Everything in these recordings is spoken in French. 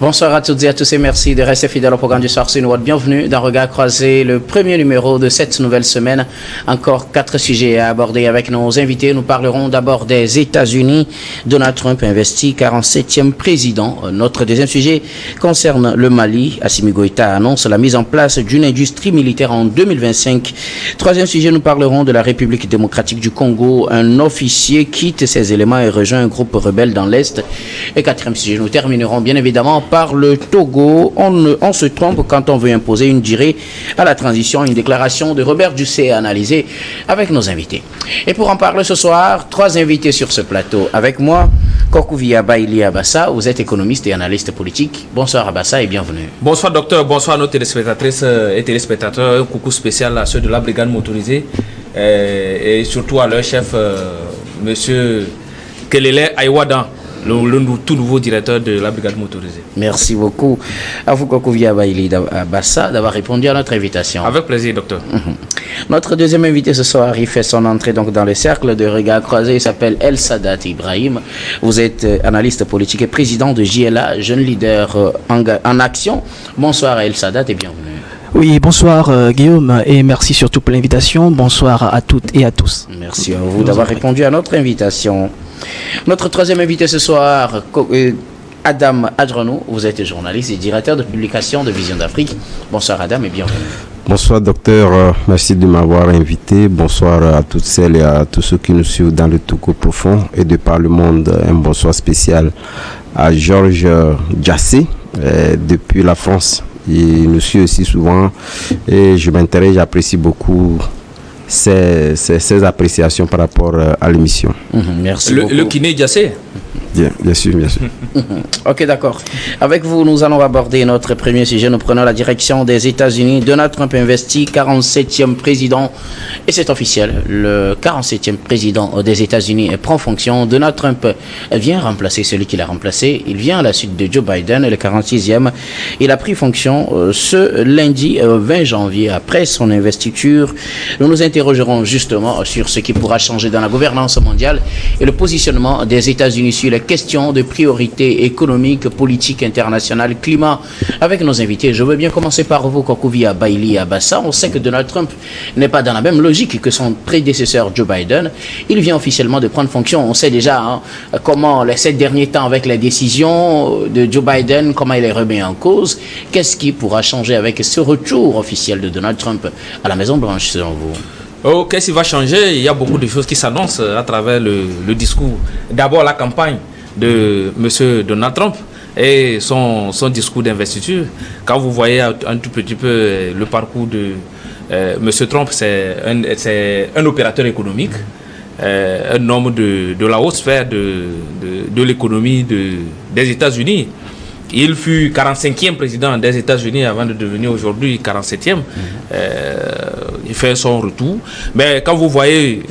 Bonsoir à toutes et à tous et merci de rester fidèles au programme du soir Sunward. Bienvenue dans Regard Croisé, le premier numéro de cette nouvelle semaine. Encore 4 sujets à aborder avec nos invités. Nous parlerons d'abord des États-Unis. Donald Trump investit 47e président. Notre deuxième sujet concerne le Mali. Assimi Goïta annonce la mise en place d'une industrie militaire en 2025. Troisième sujet, nous parlerons de la République démocratique du Congo. Un officier quitte ses éléments et rejoint un groupe rebelle dans l'Est. Et quatrième sujet, nous terminerons bien évidemment par le Togo. On se trompe quand on veut imposer une durée à la transition. Une déclaration de Robert Dussé analysée avec nos invités. Et pour en parler ce soir, 3 invités sur ce plateau. Avec moi, Kokou Baili Abassa, vous êtes économiste et analyste politique. Bonsoir Abassa et bienvenue. Bonsoir docteur, bonsoir à nos téléspectatrices et téléspectateurs. Un coucou spécial à ceux de la brigade motorisée et surtout à leur chef, monsieur Kelele Aïwadan, le tout nouveau directeur de la brigade motorisée. Merci beaucoup à vous, Kokouvia Baili Abassa, d'avoir répondu à notre invitation. Avec plaisir, docteur. Notre deuxième invité ce soir, il fait son entrée donc dans le cercle de Regard Croisé. Il s'appelle El Sadat Ibrahim. Vous êtes analyste politique et président de JLA, jeune leader en action. Bonsoir El Sadat et bienvenue. Oui, bonsoir Guillaume et merci surtout pour l'invitation. Bonsoir à toutes et à tous. Merci à vous d'avoir répondu à notre invitation. Notre troisième invité ce soir, Adam Adronou, vous êtes journaliste et directeur de publication de Vision d'Afrique. Bonsoir Adam et bienvenue. Bonsoir docteur, merci de m'avoir invité. Bonsoir à toutes celles et à tous ceux qui nous suivent dans le Togo profond et de par le monde. Un bonsoir spécial à Georges Jassé depuis la France. Il nous suit aussi souvent et je m'intéresse, j'apprécie beaucoup ces appréciations par rapport à l'émission. Merci beaucoup. Le kiné Diassé. Bien sûr. Ok, d'accord. Avec vous, nous allons aborder notre premier sujet. Nous prenons la direction des États-Unis. Donald Trump investit 47e président. Et c'est officiel. Le 47e président des États-Unis prend fonction. Donald Trump vient remplacer celui qui l'a remplacé. Il vient à la suite de Joe Biden, le 46e. Il a pris fonction ce lundi 20 janvier après son investiture. Nous nous interrogerons justement sur ce qui pourra changer dans la gouvernance mondiale et le positionnement des États-Unis sur les questions de priorité économique, politique, internationale, climat. Avec nos invités, je veux bien commencer par vous, Kokouvia Baili Abassa. On sait que Donald Trump n'est pas dans la même logique que son prédécesseur Joe Biden. Il vient officiellement de prendre fonction. On sait déjà comment ces derniers temps avec les décisions de Joe Biden, comment il est remis en cause. Qu'est-ce qui pourra changer avec ce retour officiel de Donald Trump à la Maison-Blanche selon vous? Oh, qu'est-ce qui va changer? Il y a beaucoup de choses qui s'annoncent à travers le discours. D'abord, la campagne de M. Donald Trump et son discours d'investiture. Quand vous voyez un tout petit peu le parcours de M. Trump, c'est un opérateur économique, un homme de la haute sphère de l'économie des États-Unis. Il fut 45e président des États-Unis avant de devenir aujourd'hui 47e. Il fait son retour. Mais quand vous voyez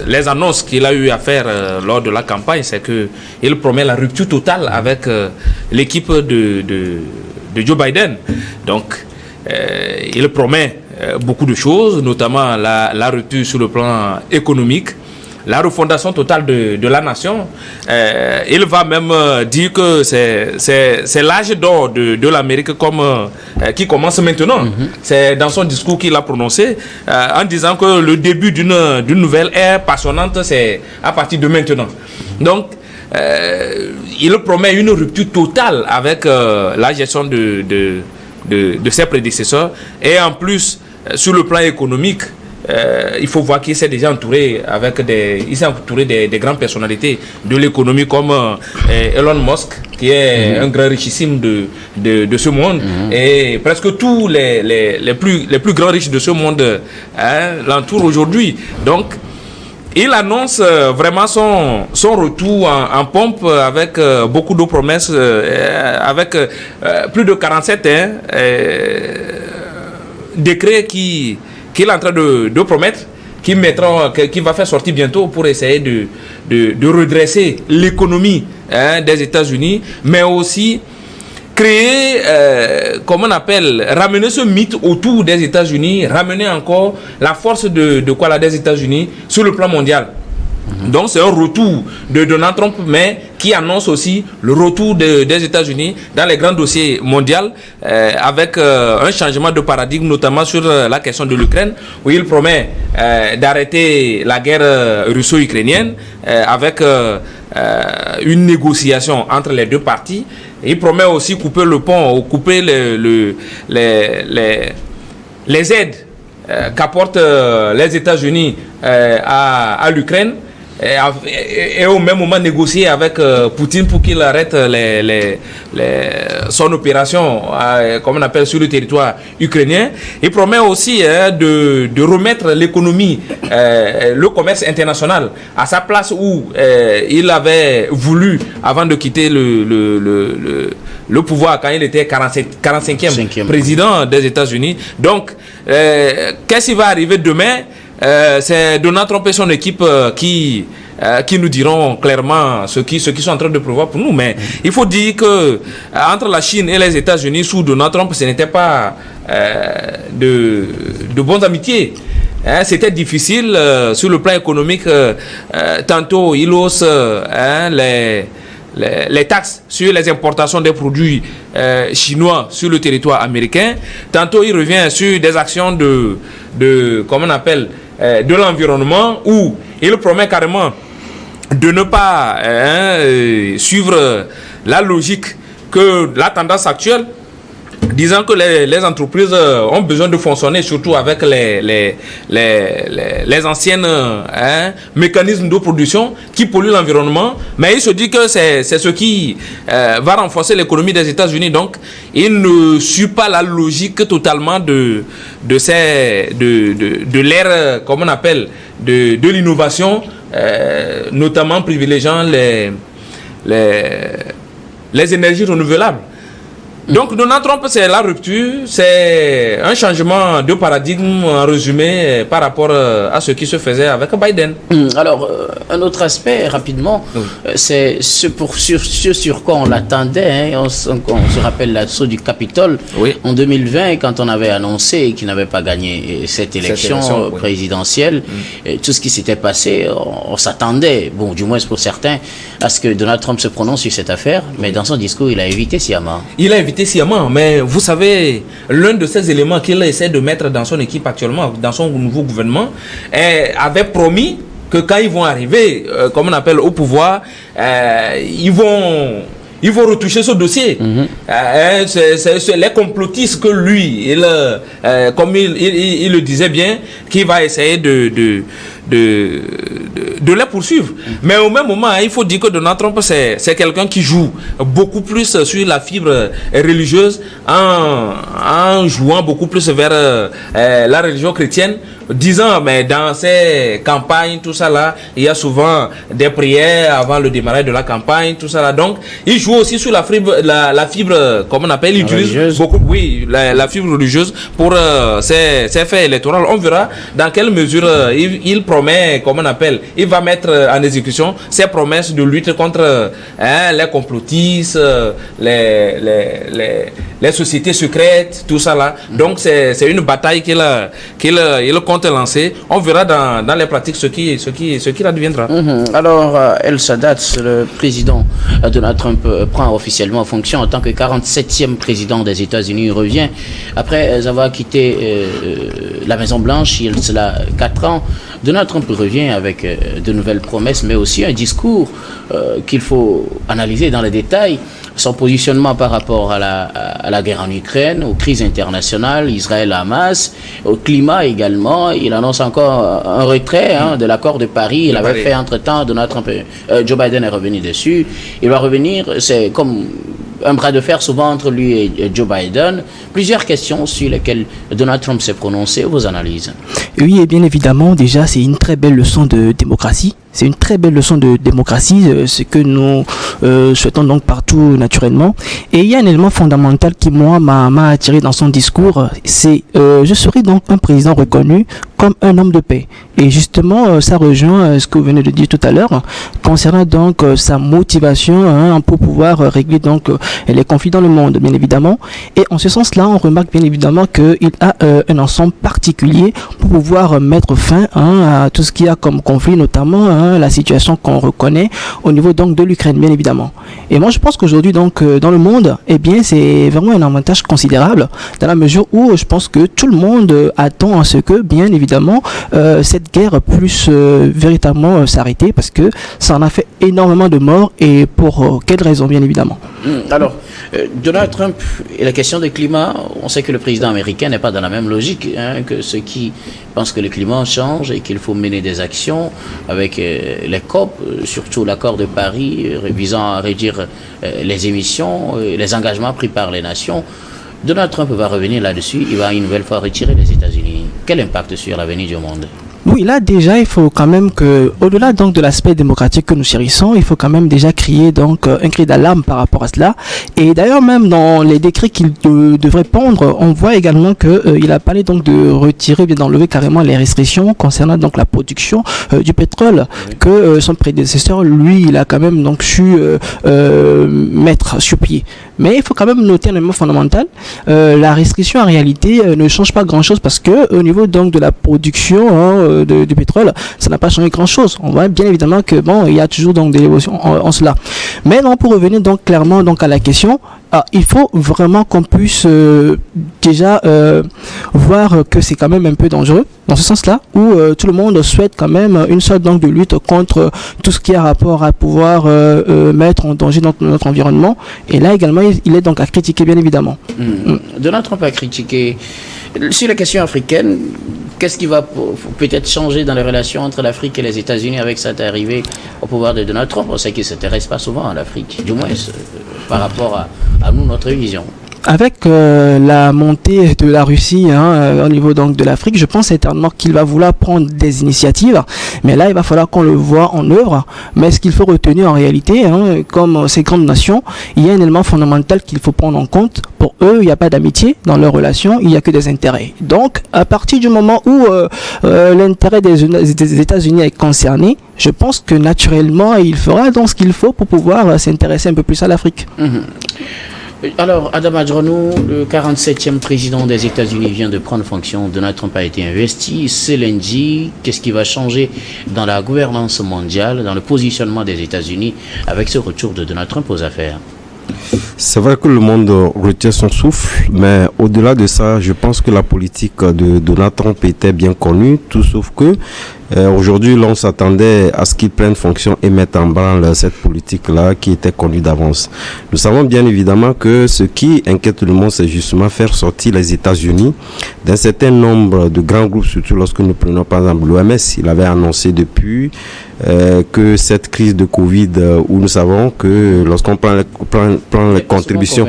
les annonces qu'il a eu à faire lors de la campagne, c'est qu'il promet la rupture totale avec l'équipe de Joe Biden. Donc, il promet beaucoup de choses, notamment la rupture sur le plan économique, la refondation totale de la nation. Il va même dire que c'est l'âge d'or de l'Amérique qui commence maintenant. C'est dans son discours qu'il a prononcé en disant que le début d'une nouvelle ère passionnante, c'est à partir de maintenant. Donc, il promet une rupture totale avec la gestion de ses prédécesseurs. Et en plus, sur le plan économique, il faut voir qu'il s'est déjà entouré des grandes personnalités de l'économie comme Elon Musk, qui est un grand richissime de ce monde, et presque tous les plus grands riches de ce monde l'entourent aujourd'hui. Donc, il annonce vraiment son retour en pompe avec beaucoup de promesses, avec plus de 47 décrets qu'il est en train de promettre, qui va faire sortir bientôt pour essayer de redresser l'économie des États-Unis, mais aussi créer, ramener ce mythe autour des États-Unis, ramener encore la force des États-Unis sur le plan mondial. Donc c'est un retour de Donald Trump, mais qui annonce aussi le retour des États-Unis dans les grands dossiers mondiaux, avec un changement de paradigme, notamment sur la question de l'Ukraine, où il promet d'arrêter la guerre russo-ukrainienne avec une négociation entre les deux parties. Il promet aussi couper le pont, ou couper les aides qu'apportent les États-Unis à l'Ukraine, et au même moment négocier avec Poutine pour qu'il arrête son opération, comme on appelle, sur le territoire ukrainien. Il promet aussi de remettre l'économie, le commerce international à sa place où il avait voulu avant de quitter le pouvoir quand il était 45e président des États-Unis. Donc, qu'est-ce qui va arriver demain? C'est Donald Trump et son équipe qui nous diront clairement ce qu'ils sont en train de prévoir pour nous. Mais il faut dire que entre la Chine et les États-Unis sous Donald Trump, ce n'était pas de bonnes amitiés. C'était difficile sur le plan économique. Tantôt il hausse les taxes sur les importations des produits chinois sur le territoire américain. Tantôt il revient sur des actions de comment on appelle, de l'environnement, où il promet carrément de ne pas suivre la logique que la tendance actuelle, disant que les entreprises ont besoin de fonctionner surtout avec les anciennes mécanismes de production qui polluent l'environnement, mais il se dit que c'est ce qui va renforcer l'économie des États-Unis. Donc il ne suit pas la logique totalement de l'ère, comme on appelle, de l'innovation, notamment privilégiant les énergies renouvelables. Donc Donald Trump, c'est la rupture, c'est un changement de paradigme en résumé par rapport à ce qui se faisait avec Biden. Alors, un autre aspect, rapidement, c'est ce sur quoi on l'attendait. On se rappelle l'assaut du Capitole en 2020, quand on avait annoncé qu'il n'avait pas gagné cette élection présidentielle. Tout ce qui s'était passé, on s'attendait, bon, du moins pour certains, à ce que Donald Trump se prononce sur cette affaire, mais dans son discours, il a évité sciemment. Sciemment, mais vous savez, l'un de ces éléments qu'il essaie de mettre dans son équipe actuellement, dans son nouveau gouvernement, avait promis que quand ils vont arriver, comme on appelle, au pouvoir, ils vont retoucher ce dossier. C'est les complotistes que lui, comme il le disait bien, qui va essayer de les poursuivre. Mais au même moment, il faut dire que Donald Trump, c'est quelqu'un qui joue beaucoup plus sur la fibre religieuse, en jouant beaucoup plus vers la religion chrétienne, disant, mais dans ces campagnes, tout ça là, il y a souvent des prières avant le démarrage de la campagne, tout ça là. Donc, il joue aussi sur la fibre, comme on appelle, il utilise beaucoup, la fibre religieuse pour ses faits électoraux. On verra dans quelle mesure il promet, comme on appelle, il va mettre en exécution ses promesses de lutte contre les complotistes, les sociétés secrètes, tout ça là. Donc, c'est une bataille qu'il compte lancer. On verra dans les pratiques ce qu'il adviendra. Alors, El Sadat, le président Donald Trump prend officiellement fonction en tant que 47e président des États-Unis. Il revient après avoir quitté la Maison-Blanche il y a cela 4 ans. Donald Trump revient avec de nouvelles promesses, mais aussi un discours qu'il faut analyser dans les détails. Son positionnement par rapport à la guerre en Ukraine, aux crises internationales, Israël-Hamas, au climat également. Il annonce encore un retrait de l'accord de Paris. Il avait fait entre-temps, Donald Trump, Joe Biden est revenu dessus. Il va revenir, c'est comme un bras de fer souvent entre lui et Joe Biden. Plusieurs questions sur lesquelles Donald Trump s'est prononcé. Vos analyses? Oui, et bien évidemment, déjà, c'est une très belle leçon de démocratie. C'est une très belle leçon de démocratie, ce que nous souhaitons donc partout naturellement. Et il y a un élément fondamental qui, moi, m'a attiré dans son discours, c'est je serai donc un président reconnu comme un homme de paix. Et justement, ça rejoint ce que vous venez de dire tout à l'heure, concernant donc sa motivation pour pouvoir régler donc les conflits dans le monde, bien évidemment. Et en ce sens-là, on remarque bien évidemment qu'il a un ensemble particulier pour pour pouvoir mettre fin à tout ce qu'il y a comme conflit, notamment la situation qu'on reconnaît au niveau donc de l'Ukraine, bien évidemment. Et moi, je pense qu'aujourd'hui, donc, dans le monde, eh bien, c'est vraiment un avantage considérable dans la mesure où je pense que tout le monde attend à ce que, bien évidemment, cette guerre puisse véritablement s'arrêter parce que ça en a fait énormément de morts et pour quelles raisons, bien évidemment. Alors, Donald Trump et la question du climat, on sait que le président américain n'est pas dans la même logique que ceux qui pensent que le climat change et qu'il faut mener des actions avec les COP, surtout l'accord de Paris visant à réduire les émissions, les engagements pris par les nations. Donald Trump va revenir là-dessus, il va une nouvelle fois retirer les États-Unis. Quel impact sur l'avenir du monde ? Oui, là déjà, il faut quand même que, au-delà donc de l'aspect démocratique que nous chérissons, il faut quand même déjà crier donc un cri d'alarme par rapport à cela. Et d'ailleurs, même dans les décrets qu'il devrait prendre, on voit également que il a parlé donc de retirer, bien d'enlever carrément les restrictions concernant donc la production du pétrole que son prédécesseur, lui, il a quand même donc su mettre sur pied. Mais il faut quand même noter un élément fondamental. La restriction en réalité ne change pas grand-chose parce que au niveau donc de la production du pétrole, ça n'a pas changé grand-chose. On voit bien évidemment que bon, il y a toujours donc des évolutions en cela. Mais non, pour revenir donc clairement donc à la question, il faut vraiment qu'on puisse déjà voir que c'est quand même un peu dangereux dans ce sens-là où tout le monde souhaite quand même une sorte donc de lutte contre tout ce qui a rapport à pouvoir mettre en danger notre environnement. Et là également, il est donc à critiquer bien évidemment. Donald Trump a critiqué sur la question africaine. Qu'est-ce qui va peut-être changer dans les relations entre l'Afrique et les États-Unis avec cette arrivée au pouvoir de Donald Trump? On sait qu'il ne s'intéresse pas souvent à l'Afrique, du moins par rapport à nous, notre vision. Avec la montée de la Russie au niveau donc de l'Afrique, je pense éternellement qu'il va vouloir prendre des initiatives, mais là il va falloir qu'on le voit en œuvre. Mais ce qu'il faut retenir en réalité, comme ces grandes nations, il y a un élément fondamental qu'il faut prendre en compte. Pour eux, il n'y a pas d'amitié dans leurs relations, il n'y a que des intérêts. Donc à partir du moment où l'intérêt des États-Unis est concerné, je pense que naturellement il fera donc ce qu'il faut pour pouvoir s'intéresser un peu plus à l'Afrique. Alors, Adam Adjronou, le 47e président des États-Unis vient de prendre fonction. Donald Trump a été investi ce lundi. Qu'est-ce qui va changer dans la gouvernance mondiale, dans le positionnement des États-Unis avec ce retour de Donald Trump aux affaires? C'est vrai que le monde retient son souffle, mais au-delà de ça, je pense que la politique de Donald Trump était bien connue, tout sauf que aujourd'hui, l'on s'attendait à ce qu'il prenne fonction et mette en branle cette politique-là qui était connue d'avance. Nous savons bien évidemment que ce qui inquiète le monde, c'est justement faire sortir les États-Unis d'un certain nombre de grands groupes, surtout lorsque nous prenons par exemple l'OMS. Il avait annoncé depuis que cette crise de Covid, où nous savons que lorsqu'on prend les contributions,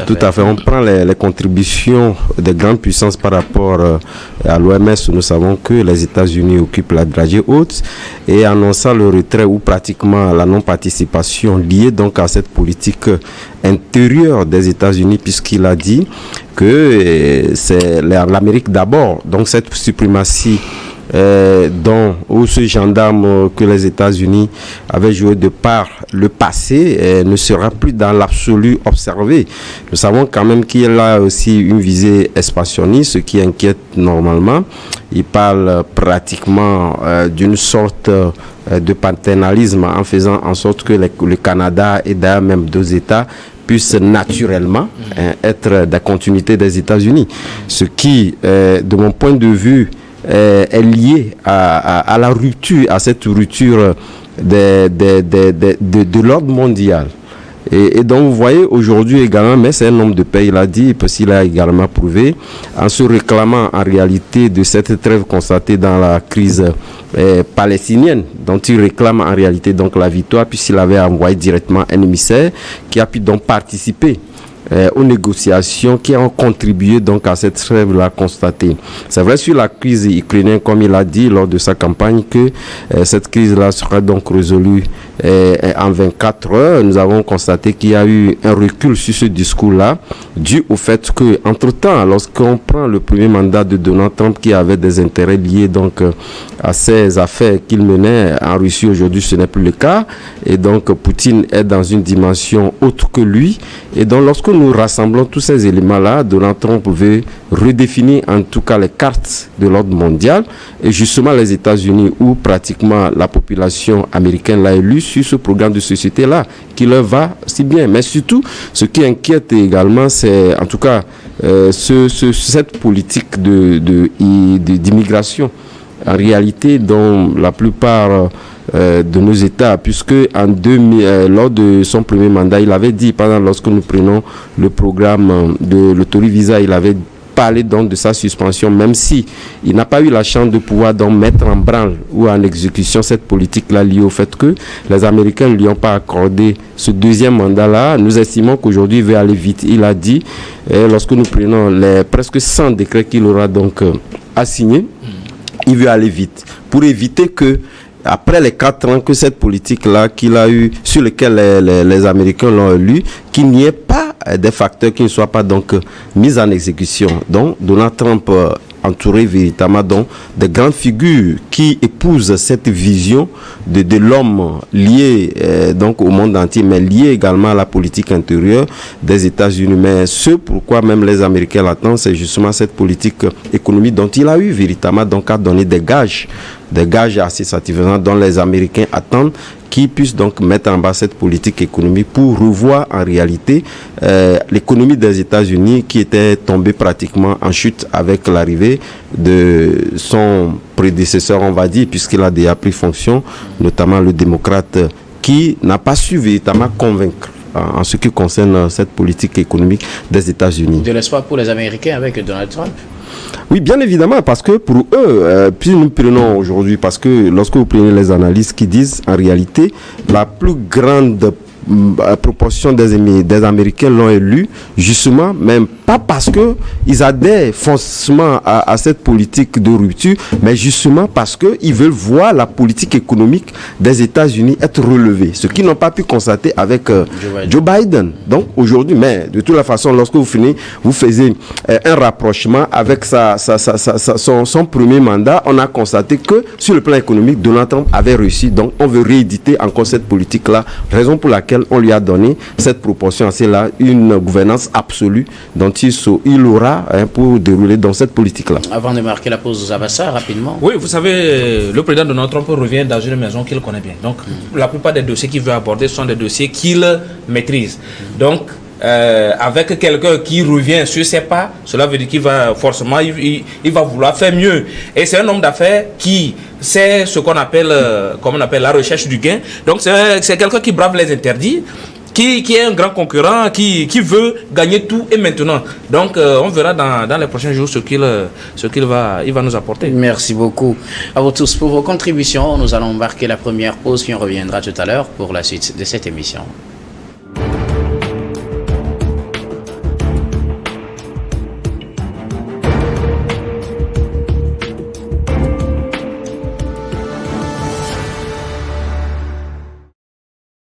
tout à fait, on prend les contributions des grandes puissances par rapport à l'OMS, nous savons que les États-Unis occupent la dragée haute, et annonçant le retrait ou pratiquement la non-participation liée donc à cette politique intérieure des États-Unis, puisqu'il a dit que c'est l'Amérique d'abord. Donc cette suprématie ou ce gendarme que les États-Unis avaient joué de par le passé ne sera plus dans l'absolu observé. Nous savons quand même qu'il y a aussi une visée expansionniste, ce qui inquiète normalement. Il parle pratiquement d'une sorte de paternalisme en faisant en sorte que le Canada et d'ailleurs même deux États puissent naturellement être la continuité des États-Unis. Ce qui, de mon point de vue, est lié à la rupture, à cette rupture de l'ordre mondial. Et donc vous voyez aujourd'hui également, mais c'est un homme de paix, il a dit, parce qu'il a également prouvé, en se réclamant en réalité de cette trêve constatée dans la crise palestinienne, dont il réclame en réalité donc la victoire, puisqu'il avait envoyé directement un émissaire qui a pu donc participer aux négociations qui ont contribué donc à cette trêve-là constatée. C'est vrai sur la crise ukrainienne, comme il a dit lors de sa campagne, que cette crise-là sera donc résolue en 24 heures. Nous avons constaté qu'il y a eu un recul sur ce discours-là, dû au fait que, entre-temps, lorsqu'on prend le premier mandat de Donald Trump, qui avait des intérêts liés donc à ces affaires qu'il menait en Russie, aujourd'hui ce n'est plus le cas, et donc Poutine est dans une dimension autre que lui, et donc lorsque nous rassemblons tous ces éléments-là, Donald Trump veut redéfinir en tout cas les cartes de l'ordre mondial, et justement les États-Unis, où pratiquement la population américaine l'a élu sur ce programme de société-là, qui leur va si bien. Mais surtout, ce qui inquiète également, c'est en tout cas cette politique d'immigration, en réalité, dont la plupart de nos États, puisque lors de son premier mandat, il avait dit, par exemple, lorsque nous prenons le programme de l'autorivisa, il avait parlé donc de sa suspension, même si il n'a pas eu la chance de pouvoir donc mettre en branle ou en exécution cette politique-là, liée au fait que les Américains ne lui ont pas accordé ce deuxième mandat-là. Nous estimons qu'aujourd'hui il veut aller vite. Il a dit, lorsque nous prenons les presque 100 décrets qu'il aura donc assignés, il veut aller vite pour éviter que, après les 4 ans que cette politique-là qu'il a eu, sur lesquels les Américains l'ont élu, qu'il n'y ait pas des facteurs qui ne soient pas donc mis en exécution. Donc Donald Trump entouré véritablement donc de grandes figures qui épousent cette vision de l'homme lié donc au monde entier, mais lié également à la politique intérieure des États-Unis. Mais ce pourquoi même les Américains l'attendent, c'est justement cette politique économique dont il a eu véritablement donc à donner des gages assez satisfaisants dont les Américains attendent qui puisse donc mettre en bas cette politique économique pour revoir en réalité l'économie des États-Unis qui était tombée pratiquement en chute avec l'arrivée de son prédécesseur, on va dire, puisqu'il a déjà pris fonction, notamment le démocrate, qui n'a pas su véritablement convaincre en ce qui concerne cette politique économique des États-Unis. De l'espoir pour les Américains avec Donald Trump? Oui, bien évidemment, parce que pour eux, puis nous prenons aujourd'hui, parce que lorsque vous prenez les analyses qui disent, en réalité, la plus grande proportion des Américains l'ont élu, justement, même pas parce qu'ils adhèrent forcément à cette politique de rupture, mais justement parce qu'ils veulent voir la politique économique des États-Unis être relevée, ce qu'ils n'ont pas pu constater avec Joe Biden. Donc aujourd'hui, mais de toute la façon, lorsque vous faisiez un rapprochement avec son premier mandat, on a constaté que sur le plan économique, Donald Trump avait réussi. Donc on veut rééditer encore cette politique-là, raison pour laquelle on lui a donné cette proportion, c'est là une gouvernance absolue dont il aura pour dérouler dans cette politique-là. Avant de marquer la pause, Zabassa, rapidement. Oui, vous savez, le président Donald Trump revient dans une maison qu'il connaît bien. Donc, la plupart des dossiers qu'il veut aborder sont des dossiers qu'il maîtrise. Donc, avec quelqu'un qui revient sur ses pas, cela veut dire qu'il va forcément, il va vouloir faire mieux. Et c'est un homme d'affaires qui sait ce qu'on appelle, comme on appelle la recherche du gain. Donc c'est quelqu'un qui brave les interdits, qui est un grand concurrent, qui veut gagner tout et maintenant. Donc on verra dans les prochains jours ce qu'il va nous apporter. Merci beaucoup à vous tous pour vos contributions. Nous allons marquer la première pause, puis on reviendra tout à l'heure pour la suite de cette émission.